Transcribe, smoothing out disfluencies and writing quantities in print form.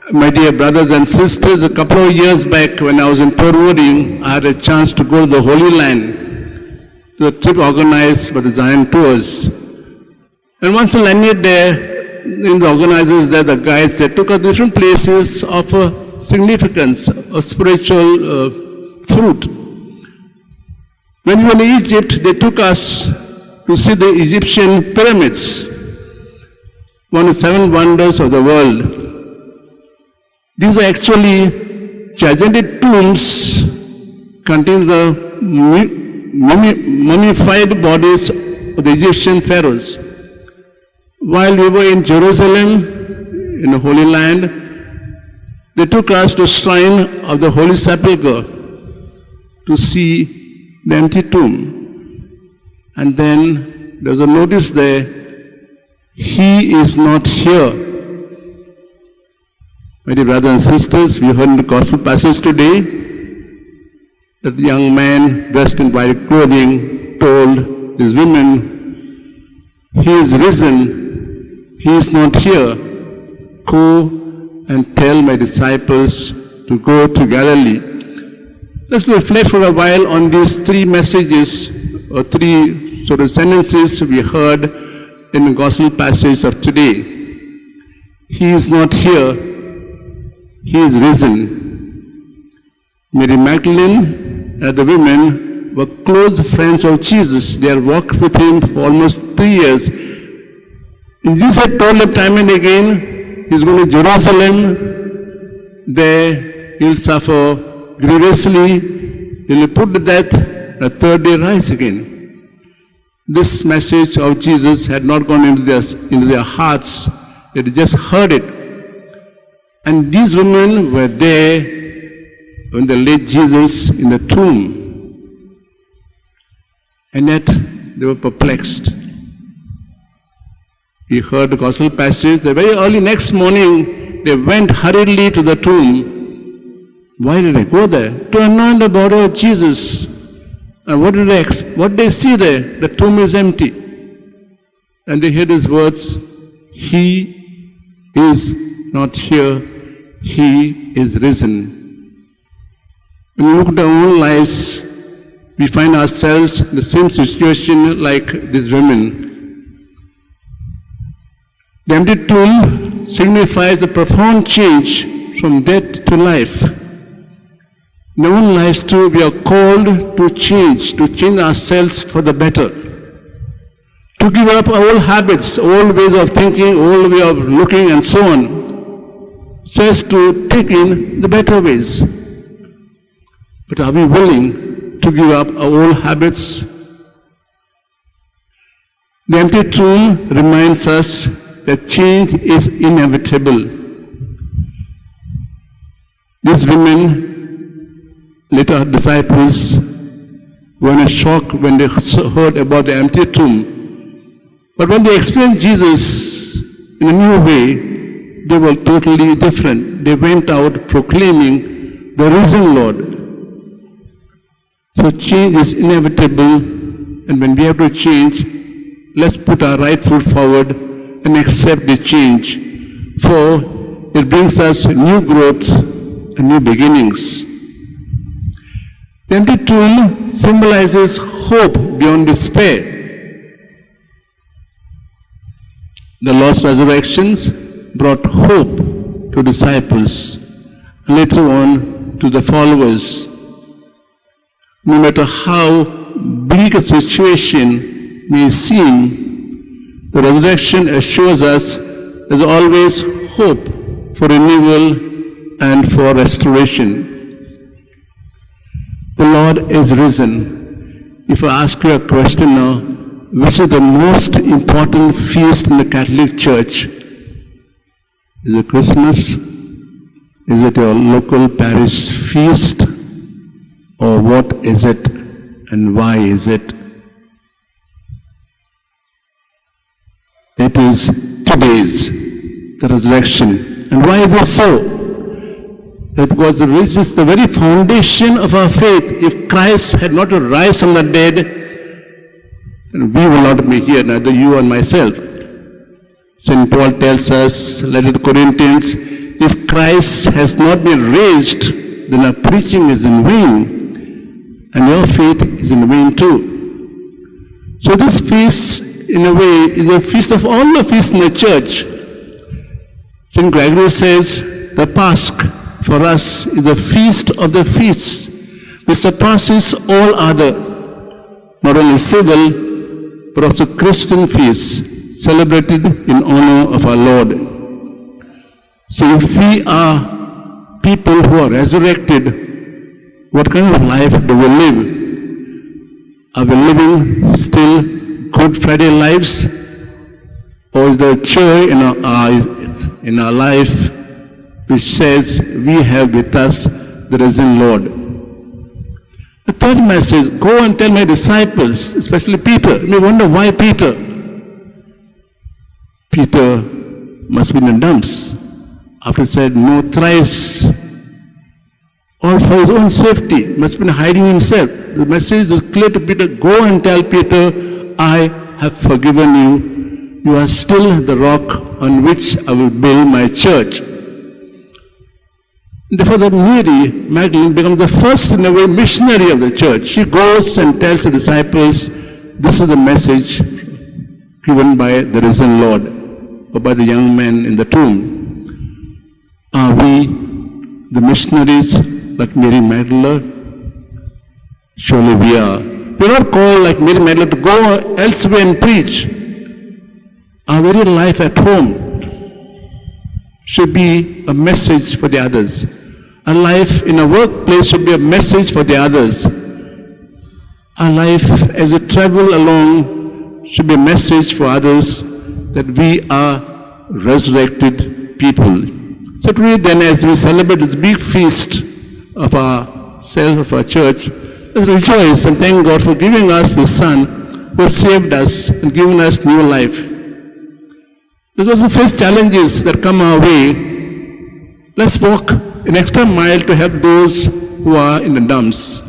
My dear brothers and sisters, a couple of years back when I was in Peru, I had a chance to go to the Holy Land, to a trip organized by the Zion Tours. And once I landed there, in the organizers there, the guides, they took us different places of significance, a spiritual fruit. When we were in Egypt, they took us to see the Egyptian pyramids, one of the 7 wonders of the world. These are actually gigantic tombs containing the mummified bodies of the Egyptian pharaohs. While we were in Jerusalem, in the Holy Land, they took us to the shrine of the Holy Sepulchre to see the empty tomb. And then there was a notice there, "He is not here." My dear brothers and sisters, we heard in the gospel passage today that the young man dressed in white clothing told these women, "He is risen, He is not here. Go and tell my disciples to go to Galilee." Let's reflect for a while on these 3 messages or 3 sort of sentences we heard in the gospel passage of today. He is not here. He is risen. Mary Magdalene and the women were close friends of Jesus. They had walked with him for almost 3 years. And Jesus had told them time and again, he's going to Jerusalem. There he'll suffer grievously. He'll be put to death. The 3rd day rise again. This message of Jesus had not gone into their hearts. They had just heard it. And these women were there when they laid Jesus in the tomb. And yet they were perplexed. We heard the gospel passage. The very early next morning, they went hurriedly to the tomb. Why did they go there? To anoint the body of Jesus. And what did they see there? The tomb is empty. And they hear these words, "He is not here. He is risen." When we look at our own lives, we find ourselves in the same situation like these women. The empty tomb signifies a profound change from death to life. In our own lives too, we are called to change ourselves for the better. To give up our old habits, old ways of thinking, old way of looking and so on, so as to take in the better ways. But are we willing to give up our old habits? The empty tomb reminds us that change is inevitable. These women, later disciples, were in a shock when they heard about the empty tomb. But when they experienced Jesus in a new way, they were totally different. They went out proclaiming the risen Lord. So change is inevitable, and when we have to change, let's put our right foot forward and accept the change, for it brings us new growth and new beginnings. The empty tomb symbolizes hope beyond despair. The Lord's resurrections brought hope to disciples, and later on to the followers. No matter how bleak a situation may seem, the resurrection assures us there's always hope for renewal and for restoration. The Lord is risen. If I ask you a question now, which is the most important feast in the Catholic Church? Is it Christmas? Is it your local parish feast? Or what is it and why is it? It is today's, the resurrection. And why is it so? Because this is the very foundation of our faith. If Christ had not risen from the dead, then we will not be here, neither you or myself. St. Paul tells us, letter to Corinthians, if Christ has not been raised, then our preaching is in vain, and your faith is in vain too. So this feast, in a way, is a feast of all the feasts in the church. St. Gregory says, the Pasch for us is a feast of the feasts, which surpasses all other, not only civil, but also Christian feasts, celebrated in honor of our Lord. So if we are people who are resurrected, what kind of life do we live? Are we living still Good Friday lives? Or is there joy in our eyes, in our life, which says we have with us the risen Lord? The third message, go and tell my disciples, especially Peter. You may wonder why Peter? Peter must be in the dumps. After he said no thrice, all for his own safety, must be hiding himself. The message is clear to Peter, go and tell Peter, I have forgiven you. You are still the rock on which I will build my church. Therefore, that Mary Magdalene becomes the first, in a way, missionary of the church. She goes and tells the disciples, this is the message given by the risen Lord, or by the young man in the tomb. Are we the missionaries like Mary Magdalene? Surely we are. We are not called like Mary Magdalene to go elsewhere and preach. Our very life at home should be a message for the others. Our life in a workplace should be a message for the others. Our life as we travel along should be a message for others that we are resurrected people. So today then, as we celebrate this big feast of ourselves, of our church, let's rejoice and thank God for giving us the Son who saved us and given us new life. There's also face challenges that come our way. Let's walk an extra mile to help those who are in the dumps.